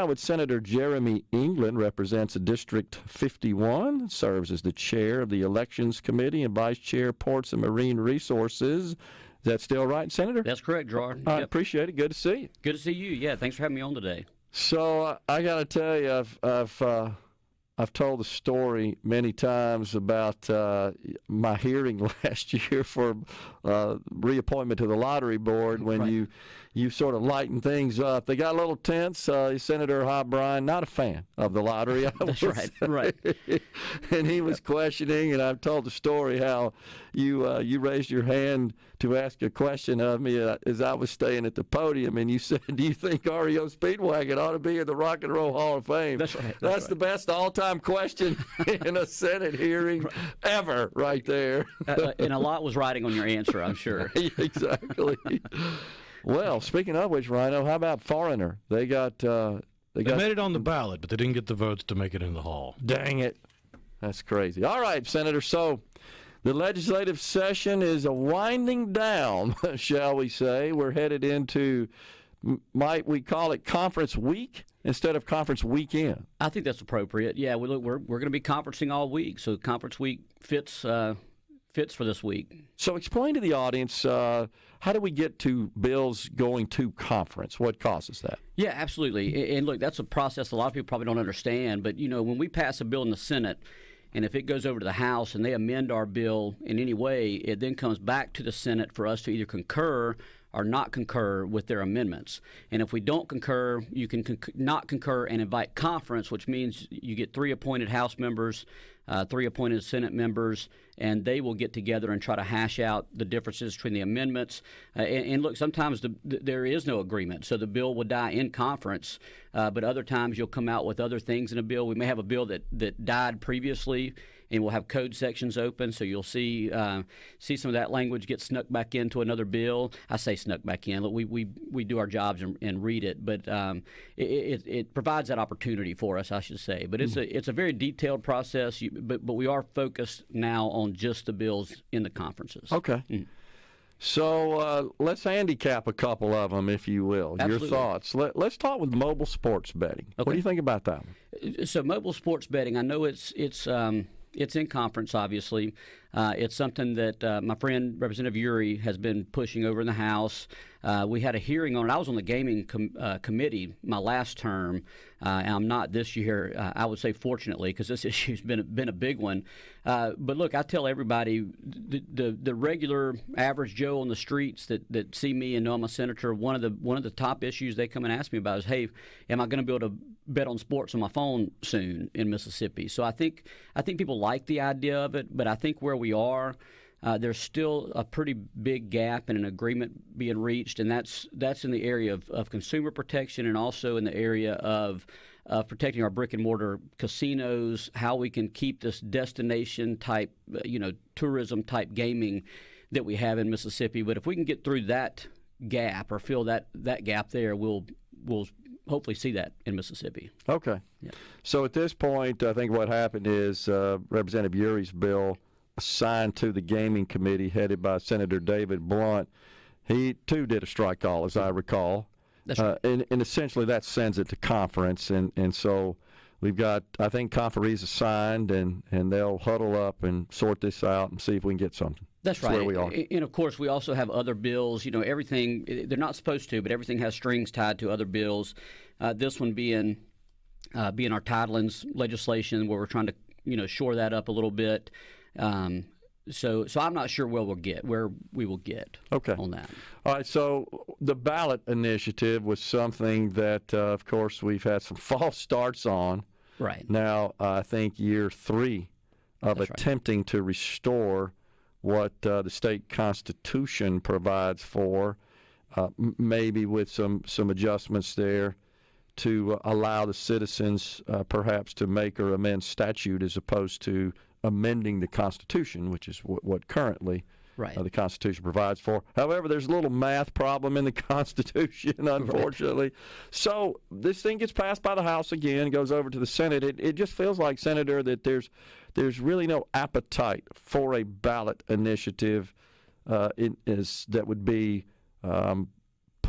With Senator Jeremy England, represents District 51, serves as the chair of the Elections Committee and vice chair Ports and Marine Resources. Is that still right, Senator? That's correct, Gerard. I appreciate it. Good to see you. Good to see you. Yeah, thanks for having me on today. So I got to tell you, I've told the story many times about my hearing last year for reappointment to the lottery board when right. you sort of lighten things up. They got a little tense. Senator O'Brien, not a fan of the lottery. That's right. And he was questioning, and I've told the story how you raised your hand to ask a question of me as I was staying at the podium, and you said, "Do you think REO Speedwagon ought to be in the Rock and Roll Hall of Fame?" That's right. That's the best all-time question in a Senate hearing ever, right there. And a lot was riding on your answer, I'm sure. Exactly. Well, speaking of which, Rhino, how about Foreigner? They made it on the ballot, but they didn't get the votes to make it in the hall. Dang it. That's crazy. All right, Senator, so the legislative session is winding down, shall we say. We're headed into, might we call it conference week instead of conference weekend? I think that's appropriate. Yeah, we're going to be conferencing all week, so conference week fits for this week. So explain to the audience, how do we get to bills going to conference? What causes that? Yeah, absolutely. And look, that's a process a lot of people probably don't understand. But, when we pass a bill in the Senate, and if it goes over to the House and they amend our bill in any way, it then comes back to the Senate for us to either concur or not concur with their amendments. And if we don't concur, you can not concur and invite conference, which means you get 3 appointed House members, 3 appointed Senate members, and they will get together and try to hash out the differences between the amendments. And look, sometimes there is no agreement, so the bill will die in conference, but other times you'll come out with other things in a bill. We may have a bill that died previously, and we'll have code sections open, so you'll see some of that language get snuck back into another bill. I say snuck back in. Look, we do our jobs and read it, but it provides that opportunity for us, I should say. But it's a very detailed process, but we are focused now on just the bills in the conferences. Okay. So let's handicap a couple of them, if you will. Absolutely. Your thoughts. Let's talk with mobile sports betting. Okay. What do you think about that one? So mobile sports betting, I know it's in conference, obviously. It's something that my friend Representative Uri has been pushing over in the House. We had a hearing on it. I was on the gaming committee my last term, and I'm not this year. I would say fortunately, because this issue's been a big one. But look, I tell everybody, the regular average Joe on the streets that see me and know I'm a senator, one of the top issues they come and ask me about is, hey, am I going to be able to bet on sports on my phone soon in Mississippi? So I think people like the idea of it, but I think where we are, there's still a pretty big gap in an agreement being reached, and that's in the area of consumer protection and also in the area of protecting our brick and mortar casinos, how we can keep this destination type, tourism type gaming that we have in Mississippi. But if we can get through that gap or fill that gap there, we'll hopefully see that in Mississippi. Okay. Yeah. So at this point, I think what happened is Representative Uri's bill assigned to the gaming committee headed by Senator David Blunt. He, too, did a strike call, as I recall. That's right. And essentially that sends it to conference. And so we've got, I think, conferees assigned, and they'll huddle up and sort this out and see if we can get something. That's right. Where we are. And, of course, we also have other bills. Everything, they're not supposed to, but everything has strings tied to other bills. This one being our titleings legislation, where we're trying to, shore that up a little bit. So I'm not sure where we will get on that. All right, so the ballot initiative was something that, of course, we've had some false starts on. Right. Now, I think year 3 of attempting to restore what the state constitution provides for, maybe with some adjustments there to allow the citizens perhaps to make or amend statute as opposed to amending the Constitution, which is what currently the Constitution provides for. However, there's a little math problem in the Constitution, unfortunately. Right. So this thing gets passed by the House again, goes over to the Senate. It just feels like, Senator, that there's really no appetite for a ballot initiative that would be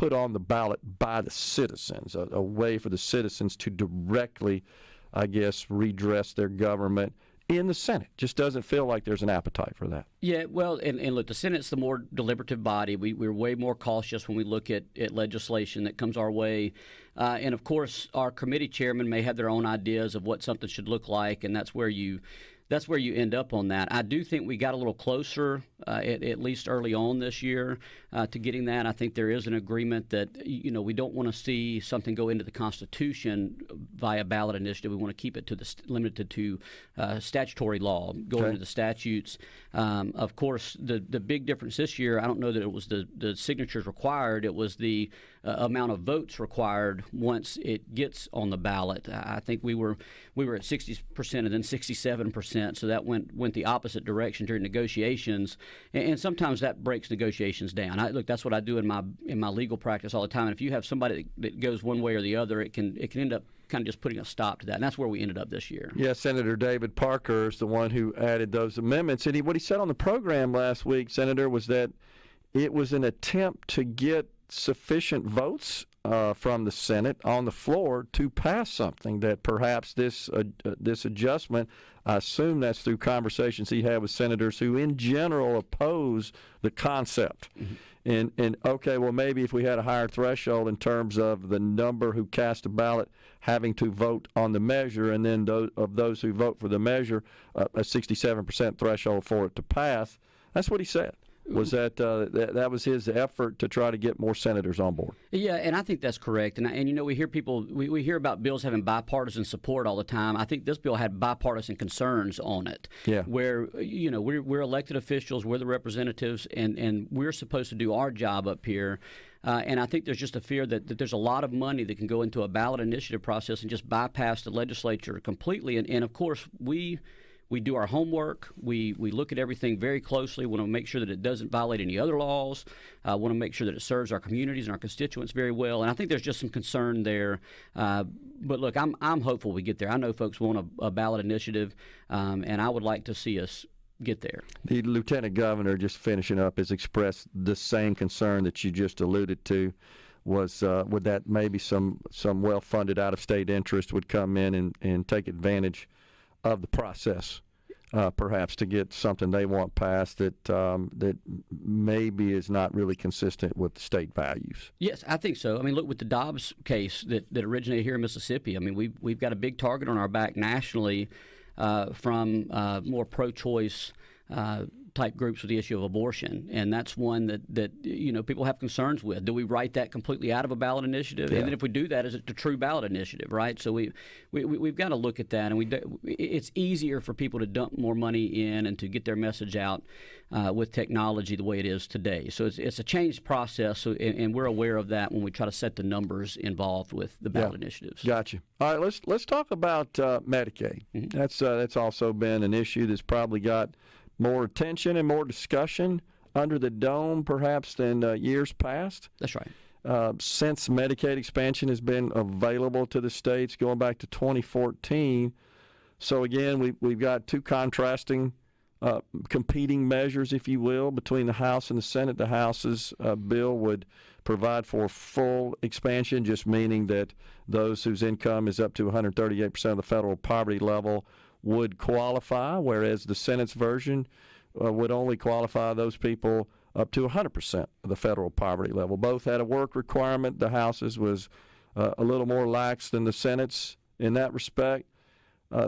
put on the ballot by the citizens, a way for the citizens to directly, I guess, redress their government in the Senate. Just doesn't feel like there's an appetite for that. Yeah, well, and look, the Senate's the more deliberative body. We're way more cautious when we look at legislation that comes our way. And, of course, our committee chairmen may have their own ideas of what something should look like, and that's where you end up on that. I do think we got a little closer, at least early on this year, to getting that. I think there is an agreement that, we don't want to see something go into the Constitution via ballot initiative. We want to keep it limited to statutory law, going into the statutes. Of course, the big difference this year, I don't know that it was the signatures required. It was the amount of votes required once it gets on the ballot. I think we were at 60% and then 67%, so that went the opposite direction during negotiations, and sometimes that breaks negotiations down. Look, that's what I do in my legal practice all the time. And if you have somebody that goes one way or the other, it can end up kind of just putting a stop to that, and that's where we ended up this year. Yeah, Senator David Parker is the one who added those amendments, and what he said on the program last week, Senator, was that it was an attempt to get sufficient votes from the Senate on the floor to pass something, that perhaps this adjustment, I assume that's through conversations he had with senators who in general oppose the concept. Mm-hmm. And okay, well, maybe if we had a higher threshold in terms of the number who cast a ballot having to vote on the measure, and then those who vote for the measure, a 67% threshold for it to pass, that's what he said. Was that was his effort to try to get more senators on board? Yeah, and I think that's correct. And we hear we hear about bills having bipartisan support all the time. I think this bill had bipartisan concerns on it. Yeah. Where we're elected officials, we're the representatives, and we're supposed to do our job up here. And I think there's just a fear that there's a lot of money that can go into a ballot initiative process and just bypass the legislature completely. And of course, we do our homework. We look at everything very closely. We want to make sure that it doesn't violate any other laws. Want to make sure that it serves our communities and our constituents very well. And I think there's just some concern there. But look, I'm hopeful we get there. I know folks want a ballot initiative, and I would like to see us get there. The lieutenant governor, just finishing up, has expressed the same concern that you just alluded to. Was would that maybe some well-funded out-of-state interest would come in and take advantage of the process, perhaps to get something they want passed that maybe is not really consistent with the state values. Yes, I think so. I mean, look, with the Dobbs case that originated here in Mississippi, I mean, we've got a big target on our back nationally from more pro-choice type groups with the issue of abortion, and that's one that people have concerns with. Do we write that completely out of a ballot initiative? Yeah. And then if we do that, is it a true ballot initiative, right? So we've got to look at that, and it's easier for people to dump more money in and to get their message out with technology the way it is today. So it's a changed process, and we're aware of that when we try to set the numbers involved with the ballot initiatives. Gotcha. All right, let's talk about Medicaid. Mm-hmm. That's also been an issue that's probably got more attention and more discussion under the dome, perhaps, than years past. That's right. Since Medicaid expansion has been available to the states going back to 2014. So, again, we've got two contrasting competing measures, if you will, between the House and the Senate. The House's bill would provide for full expansion, just meaning that those whose income is up to 138% of the federal poverty level would qualify, whereas the Senate's version would only qualify those people up to 100% of the federal poverty level. Both had a work requirement. The House's was a little more lax than the Senate's in that respect.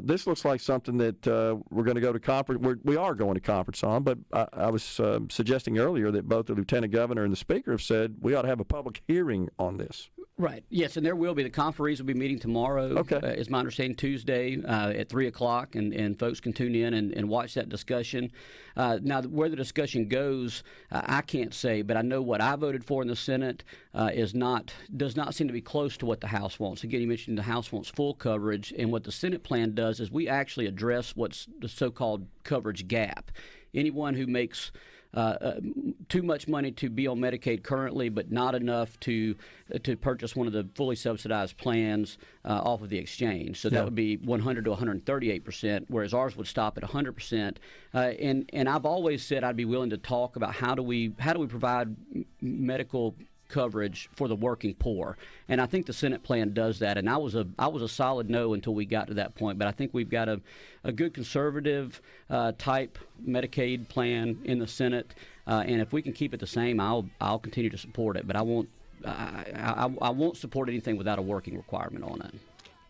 This looks like something that we're going to go to conference. We are going to conference on, but I was suggesting earlier that both the lieutenant governor and the speaker have said we ought to have a public hearing on this. Right. Yes, and there will be. The conferees will be meeting tomorrow. Okay. Is my understanding, Tuesday at 3 o'clock, and folks can tune in and watch that discussion. Now, where the discussion goes, I can't say, but I know what I voted for in the Senate does not seem to be close to what the House wants. Again, you mentioned the House wants full coverage, and what the Senate plan does is we actually address what's the so-called coverage gap. Anyone who makes too much money to be on Medicaid currently, but not enough to purchase one of the fully subsidized plans off of the exchange. So that would be 100 to 138%, whereas ours would stop at 100%. And I've always said I'd be willing to talk about how do we provide medical coverage for the working poor. And I think the Senate plan does that. And I was a solid no until we got to that point. But I think we've got a good conservative type Medicaid plan in the Senate. And if we can keep it the same, I'll continue to support it. But I won't support anything without a working requirement on it.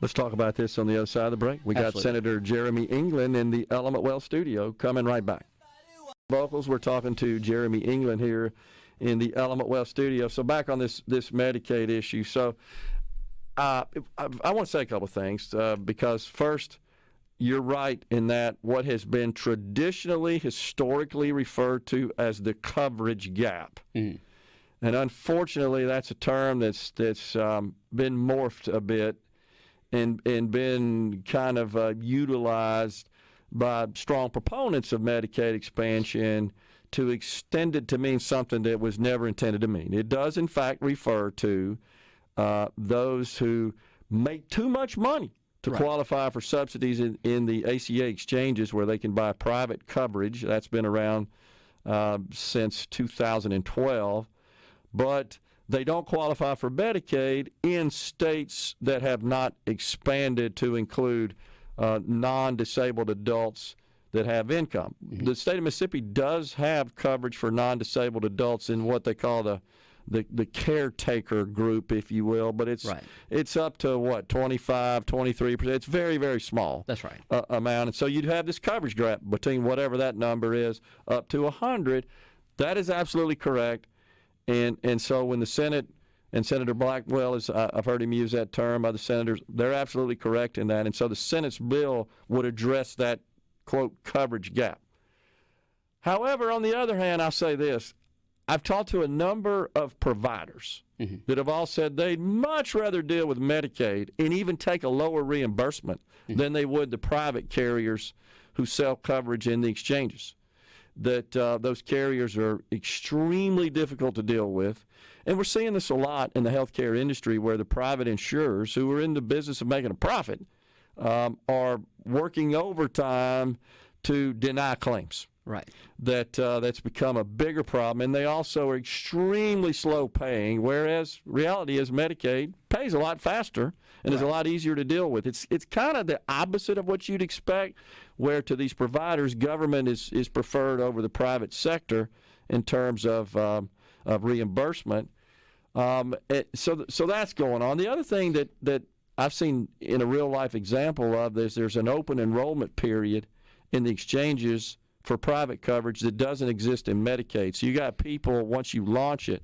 Let's talk about this on the other side of the break. We got Absolutely. Senator Jeremy England in the Element Well studio coming right back. Vocals, we're talking to Jeremy England here in the Element Well studio. So back on this Medicaid issue. So I want to say a couple of things because first, you're right in that what has been historically referred to as the coverage gap. Mm-hmm. And unfortunately, that's a term that's been morphed a bit and been kind of utilized by strong proponents of Medicaid expansion to extend it to mean something that was never intended to mean. It does, in fact, refer to those who make too much money to qualify for subsidies in the ACA exchanges where they can buy private coverage. That's been around since 2012. But they don't qualify for Medicaid in states that have not expanded to include non-disabled adults that have income. Mm-hmm. The state of Mississippi does have coverage for non-disabled adults in what they call the caretaker group, if you will, but it's up to, 25, 23%. It's very, very small. That's right. Amount. And so you'd have this coverage gap between whatever that number is up to 100. That is absolutely correct. And so when the Senate and Senator Blackwell, I've heard him use that term, other senators, they're absolutely correct in that. And so the Senate's bill would address that, quote, coverage gap. However, on the other hand, I'll say this. I've talked to a number of providers that have all said they'd much rather deal with Medicaid and even take a lower reimbursement than they would the private carriers who sell coverage in the exchanges. That those carriers are extremely difficult to deal with. And we're seeing this a lot in the healthcare industry where the private insurers who are in the business of making a profit are working overtime to deny claims. Right. That's become a bigger problem. And they also are extremely slow paying, whereas reality is Medicaid pays a lot faster and is a lot easier to deal with. It's kind of the opposite of what you'd expect, where to these providers, government is preferred over the private sector in terms of reimbursement. So that's going on. The other thing that I've seen in a real-life example of this, there's an open enrollment period in the exchanges for private coverage that doesn't exist in Medicaid. So you got people, once you launch it,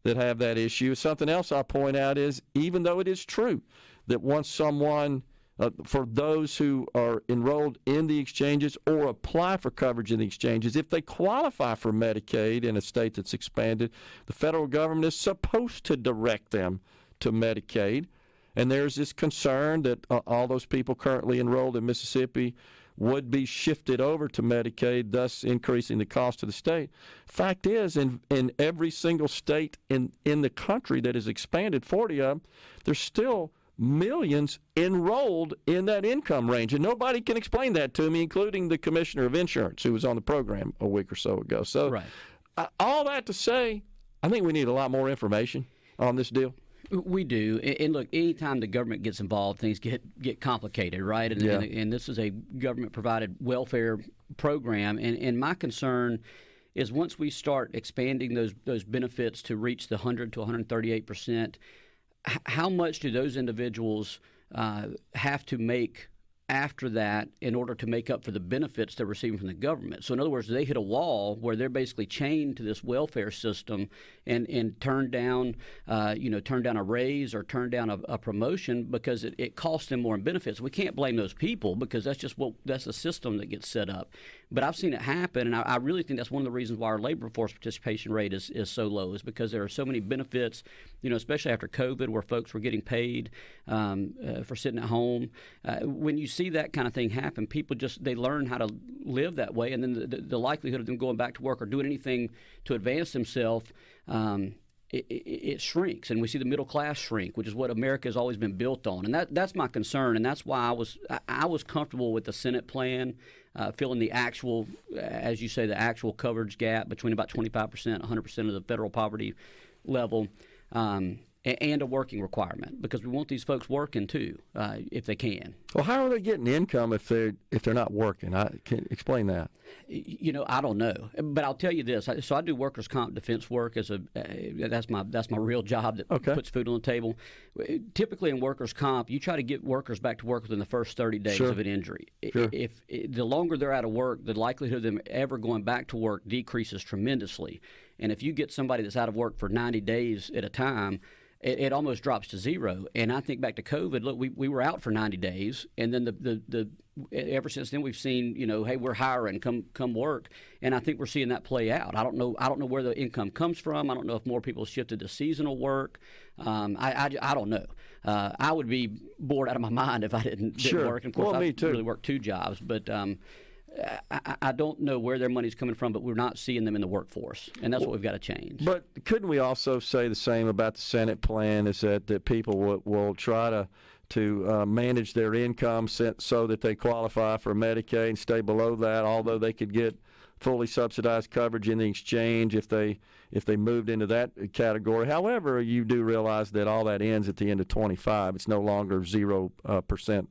that have that issue. Something else I'll point out is, even though it is true that once someone, for those who are enrolled in the exchanges or apply for coverage in the exchanges, if they qualify for Medicaid in a state that's expanded, the federal government is supposed to direct them to Medicaid. And there's this concern that all those people currently enrolled in Mississippi would be shifted over to Medicaid, thus increasing the cost to the state. Fact is, in every single state in the country that has expanded, 40 of them, there's still millions enrolled in that income range. And nobody can explain that to me, including the Commissioner of Insurance, who was on the program a week or so ago. So all that to say, I think we need a lot more information on this deal. We do. And look, anytime the government gets involved, things get complicated, right? And this is a government-provided welfare program. And my concern is once we start expanding those benefits to reach the 100 to 138%, how much do those individuals have to make after that in order to make up for the benefits they're receiving from the government? So in other words, they hit a wall where they're basically chained to this welfare system and turn down a raise or turn down a promotion because it costs them more in benefits. We can't blame those people because that's the system that gets set up. But I've seen it happen, and I really think that's one of the reasons why our labor force participation rate is so low, is because there are so many benefits, especially after COVID, where folks were getting paid for sitting at home. When you see that kind of thing happen, people they learn how to live that way, and then the likelihood of them going back to work or doing anything to advance themselves, it shrinks, and we see the middle class shrink, which is what America has always been built on, and that's my concern, and that's why I was comfortable with the Senate plan, filling the actual, as you say, the actual coverage gap between about 25%, 100% of the federal poverty level. And a working requirement, because we want these folks working too, if they can. Well, how are they getting income if they're not working? I can explain that. I don't know, but I'll tell you this. So I do workers' comp defense work that's my real job that puts food on the table. Typically in workers' comp, you try to get workers back to work within the first 30 days of an injury. Sure. If the longer they're out of work, the likelihood of them ever going back to work decreases tremendously. And if you get somebody that's out of work for 90 days at a time, it almost drops to zero. And I think back to COVID. Look, we were out for 90 days, and then the ever since then we've seen, hey, we're hiring, come work, and I think we're seeing that play out. I don't know where the income comes from. I don't know if more people shifted to seasonal work. I don't know. I would be bored out of my mind if I didn't work. And of course, me I too. really work 2 jobs, but. I don't know where their money's coming from, but we're not seeing them in the workforce, and that's what we've got to change. But couldn't we also say the same about the Senate plan, is that people will try to manage their income so that they qualify for Medicaid and stay below that, although they could get fully subsidized coverage in the exchange if they moved into that category. However, you do realize that all that ends at the end of 25. It's no longer 0%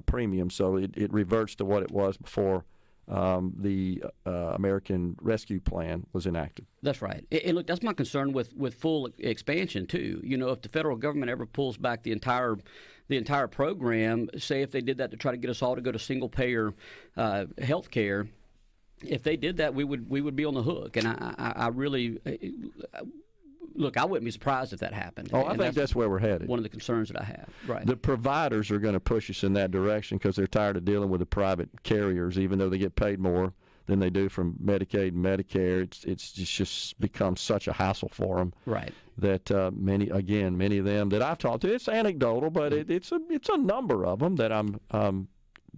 premium, so it reverts to what it was before the American Rescue Plan was enacted. That's right. And look, that's my concern with full expansion too. If the federal government ever pulls back the entire program, say if they did that to try to get us all to go to single payer health care, if they did that, we would be on the hook. And I really. Look, I wouldn't be surprised if that happened. I think that's where we're headed. One of the concerns that I have. Right. The providers are going to push us in that direction because they're tired of dealing with the private carriers, even though they get paid more than they do from Medicaid and Medicare. It's just become such a hassle for them. Right. That many of them that I've talked to, it's anecdotal, but it's a number of them that I'm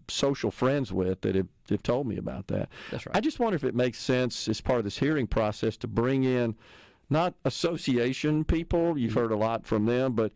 social friends with that have told me about that. That's right. I just wonder if it makes sense as part of this hearing process to bring in not association people, you've heard a lot from them, but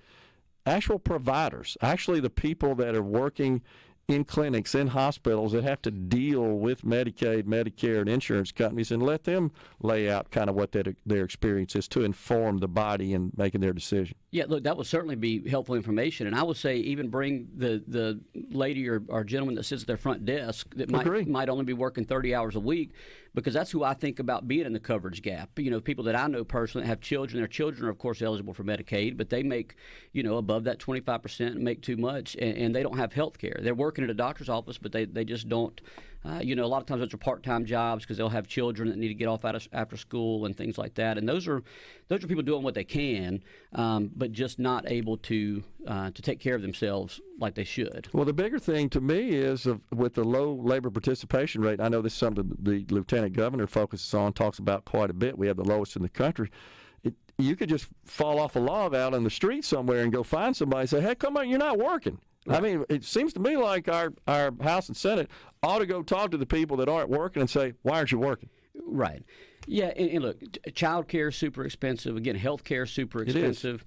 actual providers, actually the people that are working in clinics, in hospitals that have to deal with Medicaid, Medicare, and insurance companies, and let them lay out kind of what their experience is to inform the body in making their decision. Yeah, look, that would certainly be helpful information. And I would say even bring the lady or gentleman that sits at their front desk that might only be working 30 hours a week, because that's who I think about being in the coverage gap. People that I know personally have children. Their children are, of course, eligible for Medicaid, but they make, above that 25% and make too much, and they don't have health care. They're working at a doctor's office, but they just don't. A lot of times those are part-time jobs because they'll have children that need to get off after school and things like that. And those are people doing what they can, but just not able to take care of themselves like they should. Well, the bigger thing to me is with the low labor participation rate. I know this is something the lieutenant governor focuses on, talks about quite a bit. We have the lowest in the country. You could just fall off a log out on the street somewhere and go find somebody and say, hey, come on, you're not working. Right. I mean, it seems to me like our House and Senate ought to go talk to the people that aren't working and say, why aren't you working? Right. Yeah, and look, child care is super expensive. Again, health care is super expensive.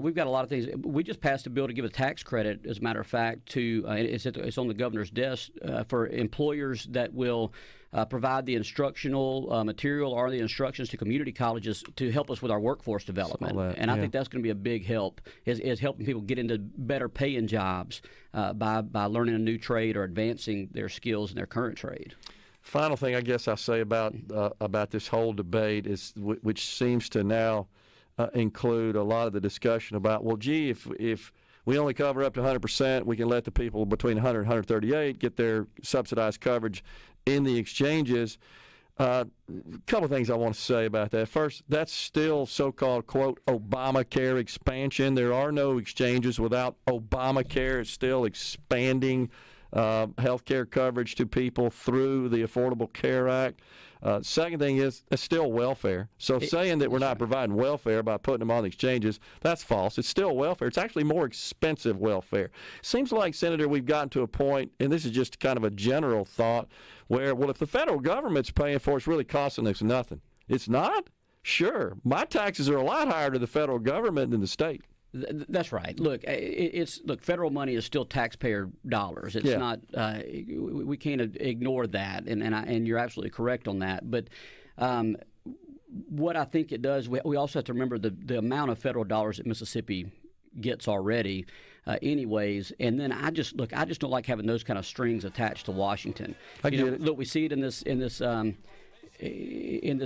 We've got a lot of things. We just passed a bill to give a tax credit, as a matter of fact, to it's on the governor's desk for employers that will provide the instructional material or the instructions to community colleges to help us with our workforce development. I think that's going to be a big help, is helping people get into better paying jobs by learning a new trade or advancing their skills in their current trade. Final thing I guess I'll say about this whole debate is, which seems to now include a lot of the discussion about, well, gee, if we only cover up to 100%, we can let the people between 100 and 138 get their subsidized coverage in the exchanges. A couple of things I want to say about that. First, that's still so-called, quote, Obamacare expansion. There are no exchanges without Obamacare. It's still expanding health care coverage to people through the Affordable Care Act. Second thing is, it's still welfare. So saying that we're not providing welfare by putting them on the exchanges, that's false. It's still welfare. It's actually more expensive welfare. Seems like, Senator, we've gotten to a point, and this is just kind of a general thought, where, well, if the federal government's paying for it, it's really costing us nothing. It's not? Sure. My taxes are a lot higher to the federal government than the state. That's right. Look, federal money is still taxpayer dollars. It's not. We can't ignore that, and you're absolutely correct on that. But what I think it does, we also have to remember the amount of federal dollars that Mississippi gets already, anyways. And then I just don't like having those kind of strings attached to Washington. I get it. Look, we see it in this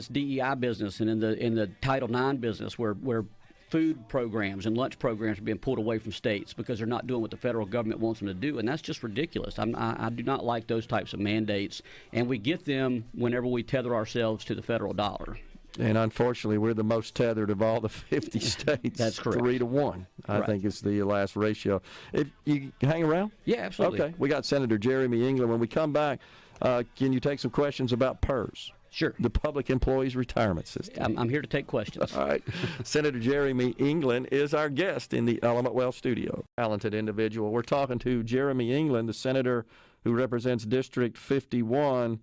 DEI business and in the Title IX business where food programs and lunch programs are being pulled away from states because they're not doing what the federal government wants them to do, and that's just ridiculous. I do not like those types of mandates, and we get them whenever we tether ourselves to the federal dollar. And unfortunately, we're the most tethered of all the 50 states. That's correct. 3-1, I think is the last ratio. If you hang around? Yeah, absolutely. Okay. We got Senator Jeremy England. When we come back, can you take some questions about PERS? Sure. The Public Employees Retirement System. I'm here to take questions. All right. Senator Jeremy England is our guest in the Element Well studio. Talented individual. We're talking to Jeremy England, the senator who represents District 51.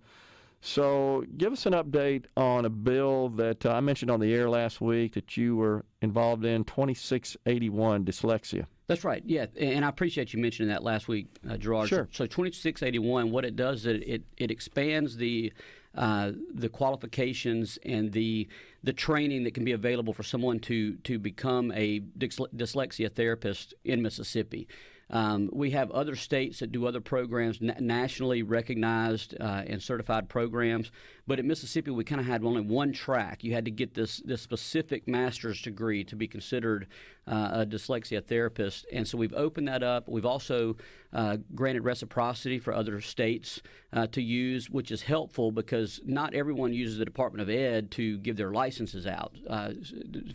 So give us an update on a bill that I mentioned on the air last week that you were involved in, 2681, dyslexia. That's right, yeah, and I appreciate you mentioning that last week, Gerard. Sure. So 2681, what it does is it expands the qualifications and the training that can be available for someone to become a dyslexia therapist in Mississippi. We have other states that do other programs, nationally recognized and certified programs. But in Mississippi, we kind of had only one track. You had to get this specific master's degree to be considered a dyslexia therapist. And so we've opened that up. We've also granted reciprocity for other states to use, which is helpful because not everyone uses the Department of Ed to give their licenses out.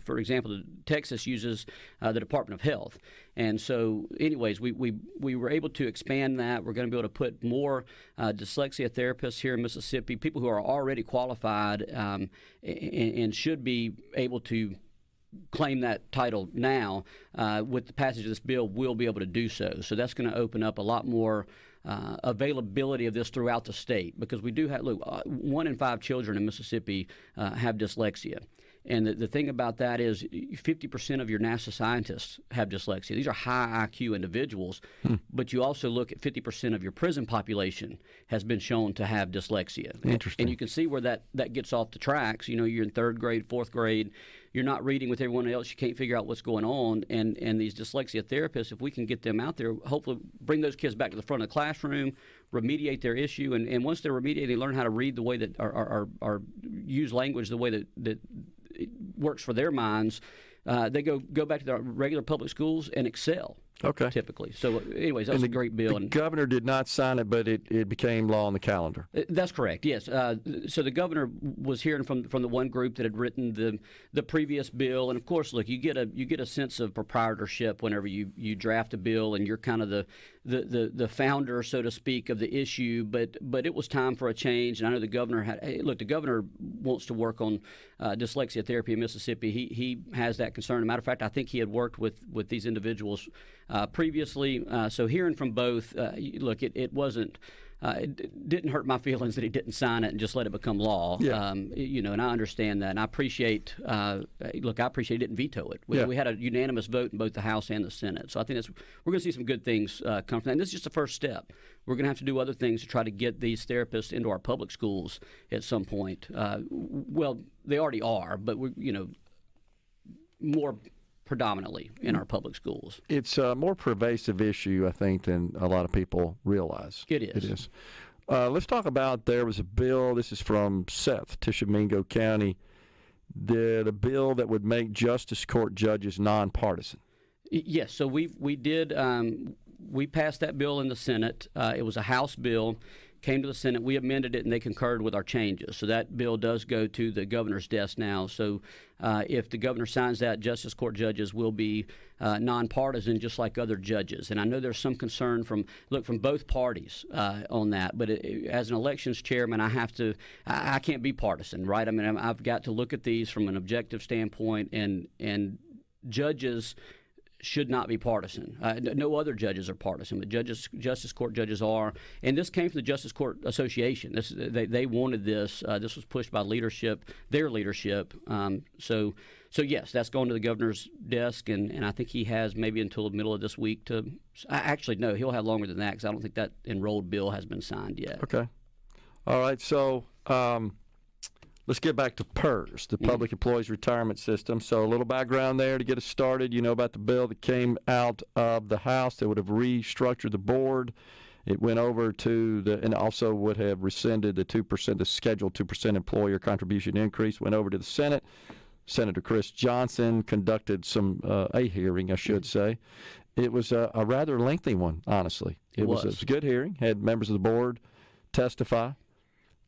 For example, Texas uses the Department of Health. And so, anyways, we were able to expand that. We're going to be able to put more dyslexia therapists here in Mississippi, people who are already qualified and should be able to claim that title now. With the passage of this bill, we'll be able to do so. So that's going to open up a lot more availability of this throughout the state because we do have, 1 in 5 children in Mississippi have dyslexia. And the thing about that is 50% of your NASA scientists have dyslexia. These are high IQ individuals, but you also look at 50% of your prison population has been shown to have dyslexia. Interesting. And you can see where that gets off the tracks. You know, you're in 3rd grade, 4th grade, you're not reading with everyone else, you can't figure out what's going on. And these dyslexia therapists, if we can get them out there, hopefully bring those kids back to the front of the classroom, remediate their issue, and once they're remediated, they learn how to read the way that, or use language the way that it works for their minds, they go back to their regular public schools and excel. Okay. Typically. So, anyways, that's a great bill. The governor did not sign it, but it became law on the calendar. That's correct. Yes. So the governor was hearing from the one group that had written the previous bill, and of course, look, you get a sense of proprietorship whenever you draft a bill, and you're kind of the founder, so to speak, of the issue. But it was time for a change, and I know the governor the governor wants to work on dyslexia therapy in Mississippi. He has that concern. As a matter of fact, I think he had worked with these individuals previously. So hearing from both, look, it wasn't. It didn't hurt my feelings that he didn't sign it and just let it become law. Yeah. And I understand that, and I appreciate. Look, I appreciate he didn't veto it. We had a unanimous vote in both the House and the Senate. So I think we're going to see some good things come from that. And this is just the first step. We're going to have to do other things to try to get these therapists into our public schools at some point. Well, they already are, but more predominantly in our public schools. It's a more pervasive issue, I think, than a lot of people realize. It is. It is. Let's talk about, there was a bill, this is from Seth, Tishomingo County, the bill that would make justice court judges nonpartisan. Yes, so we did, we passed that bill in the Senate. It was a House bill. Came to the Senate, we amended it, and they concurred with our changes. So that bill does go to the governor's desk now. So if the governor signs that, justice court judges will be nonpartisan, just like other judges. And I know there's some concern from both parties on that. But as an elections chairman, I can't be partisan, right? I mean, I've got to look at these from an objective standpoint, and judges should not be partisan. No other judges are partisan, but justice court judges are. And this came from the Justice Court Association. They wanted this. This was pushed by their leadership. So yes, that's going to the governor's desk, and I think he has maybe until the middle of this week to. Actually, no, he'll have longer than that because I don't think that enrolled bill has been signed yet. Okay. All right. So let's get back to PERS, the Public Employees Retirement System. So a little background there to get us started. You know about the bill that came out of the House that would have restructured the board. It went over to and also would have rescinded the 2%, the scheduled 2% employer contribution increase, went over to the Senate. Senator Chris Johnson conducted a hearing, I should say. It was a rather lengthy one, honestly. It was a good hearing, had members of the board testify,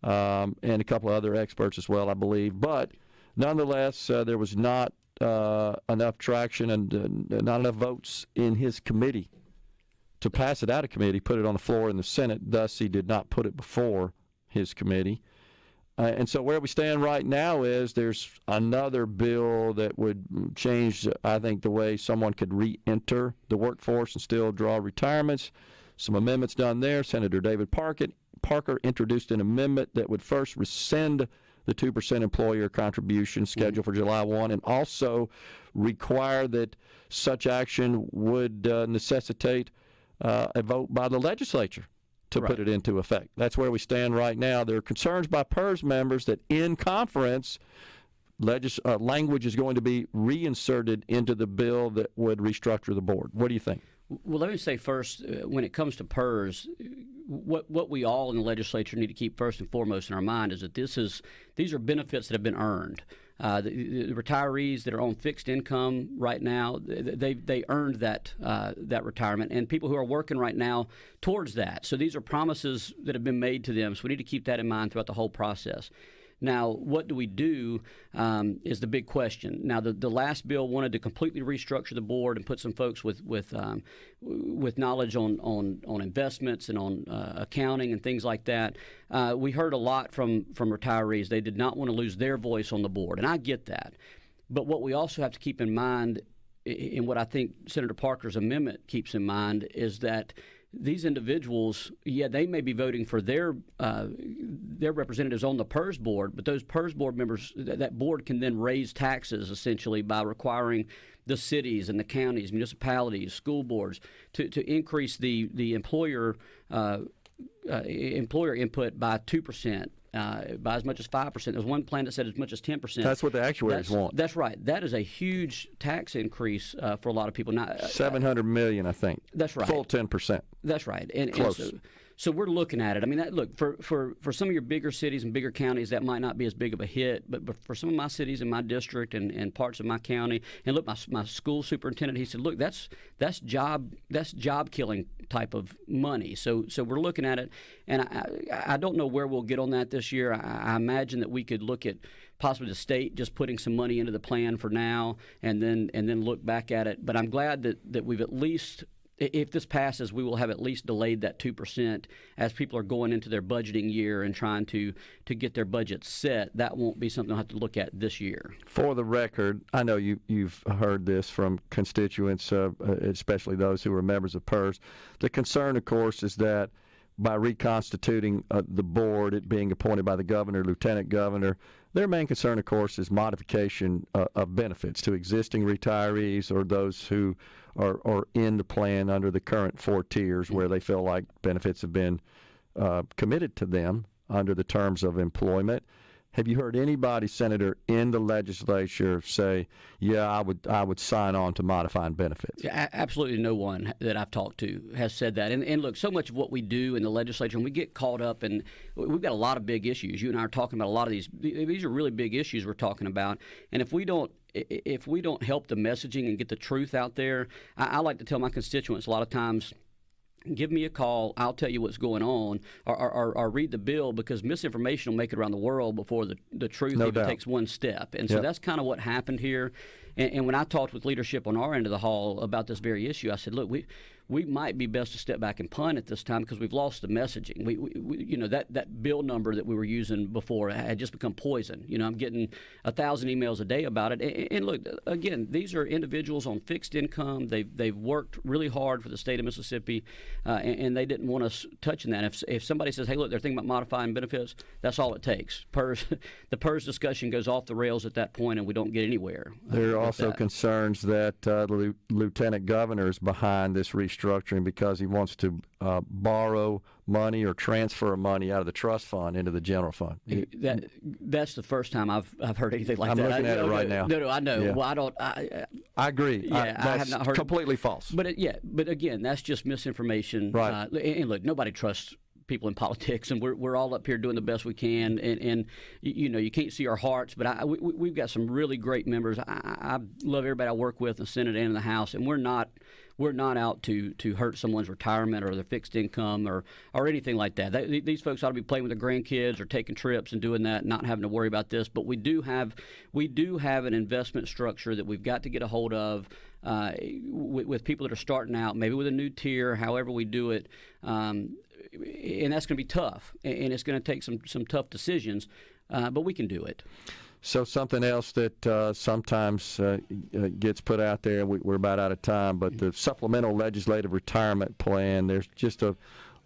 and a couple of other experts as well, I believe. But nonetheless, there was not enough traction and not enough votes in his committee to pass it out of committee, put it on the floor in the Senate. Thus, he did not put it before his committee. And so where we stand right now is there's another bill that would change, I think, the way someone could re-enter the workforce and still draw retirements. Some amendments done there. Senator David Parker introduced an amendment that would first rescind the 2% employer contribution scheduled for July 1 and also require that such action would necessitate a vote by the legislature to put it into effect. That's where we stand right now. There are concerns by PERS members that in conference, language is going to be reinserted into the bill that would restructure the board. What do you think? Well, let me say first, when it comes to PERS, what we all in the legislature need to keep first and foremost in our mind is that these are benefits that have been earned. The retirees that are on fixed income right now, they earned that retirement, and people who are working right now towards that. So these are promises that have been made to them. So we need to keep that in mind throughout the whole process. Now, what do we do is the big question. Now, the last bill wanted to completely restructure the board and put some folks with knowledge on investments and on accounting and things like that. We heard a lot from retirees. They did not want to lose their voice on the board, and I get that. But what we also have to keep in mind, and what I think Senator Parker's amendment keeps in mind, is that these individuals, they may be voting for their representatives on the PERS board, but those PERS board members, that board can then raise taxes essentially by requiring the cities and the counties, municipalities, school boards to increase the employer input by 2%. By as much as 5%. There's one plan that said as much as 10%. That's what the actuaries want. That's right. That is a huge tax increase for a lot of people. Now, $700 million, I think. That's right. Full 10%. That's right. Close. And so we're looking at it. I mean, look, for some of your bigger cities and bigger counties, that might not be as big of a hit. But for some of my cities in my district and parts of my county, and look, my school superintendent, he said, look, that's job killing type of money. So we're looking at it, and I don't know where we'll get on that this year. I imagine that we could look at possibly the state just putting some money into the plan for now, and then look back at it. But I'm glad that we've at least, if this passes, we will have at least delayed that 2% as people are going into their budgeting year and trying to get their budget set. That won't be something I'll have to look at this year. For the record, I know you've heard this from constituents, especially those who are members of PERS. The concern, of course, is that by reconstituting the board, it being appointed by the governor, lieutenant governor, their main concern, of course, is modification of benefits to existing retirees or those who are in the plan under the current 4 tiers where they feel like benefits have been committed to them under the terms of employment. Have you heard anybody, Senator, in the legislature say, I would sign on to modifying benefits? Yeah, absolutely no one that I've talked to has said that. And look, so much of what we do in the legislature, and we get caught up, and we've got a lot of big issues. You and I are talking about a lot of these. These are really big issues we're talking about. And if we don't help the messaging and get the truth out there, I like to tell my constituents a lot of times, give me a call, I'll tell you what's going on, or read the bill, because misinformation will make it around the world before the truth takes one step. And so that's kind of what happened here. And when I talked with leadership on our end of the hall about this very issue, I said, look, we might be best to step back and punt at this time because we've lost the messaging. We that bill number that we were using before had just become poison. I'm getting 1,000 emails a day about it. And look, again, these are individuals on fixed income. They've worked really hard for the state of Mississippi, and they didn't want us touching that. If somebody says, hey, look, they're thinking about modifying benefits, that's all it takes. The PERS discussion goes off the rails at that point, and we don't get anywhere. There are also concerns that the lieutenant governor is behind this restructuring restructuring because he wants to borrow money or transfer money out of the trust fund into the general fund. That's the first time I've heard anything like I'm that. looking at it right now. No, I know. Yeah. Well, I agree. Yeah, I have not heard completely false. But but again, that's just misinformation. Right. And look, nobody trusts people in politics, and we're all up here doing the best we can, and you can't see our hearts, but we've got some really great members. I love everybody I work with in the Senate and in the House, and we're not out to hurt someone's retirement or their fixed income or anything like that. These folks ought to be playing with their grandkids or taking trips and doing that, not having to worry about this. But we do have an investment structure that we've got to get a hold of with people that are starting out, maybe with a new tier, however we do it. And that's going to be tough, and it's going to take some tough decisions, but we can do it. So something else that sometimes gets put out there, we're about out of time, but the supplemental legislative retirement plan, there's just a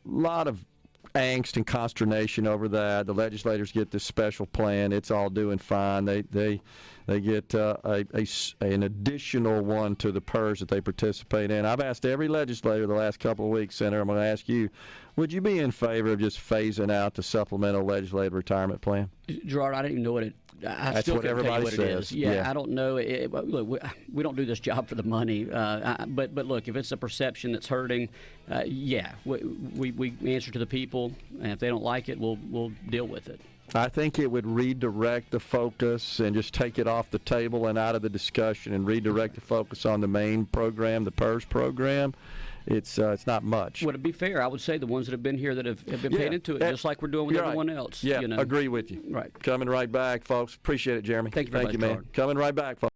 lot of angst and consternation over that. The legislators get this special plan. It's all doing fine. They get an additional one to the PERS that they participate in. I've asked every legislator the last couple of weeks, Senator, I'm going to ask you, would you be in favor of just phasing out the supplemental legislative retirement plan? Gerard, I didn't even know what it That's what everybody says. It is. Yeah, I don't know. Look, we don't do this job for the money. But look, if it's a perception that's hurting, we answer to the people, and if they don't like it, we'll deal with it. I think it would redirect the focus and just take it off the table and out of the discussion and redirect the focus on the main program, the PERS program. It's not much. Would it be fair? I would say the ones that have been here that have been paid into it, just like we're doing with everyone else. Yeah, agree with you. Right. Coming right back, folks. Appreciate it, Jeremy. Thank you very much, man. Gerard. Coming right back, folks.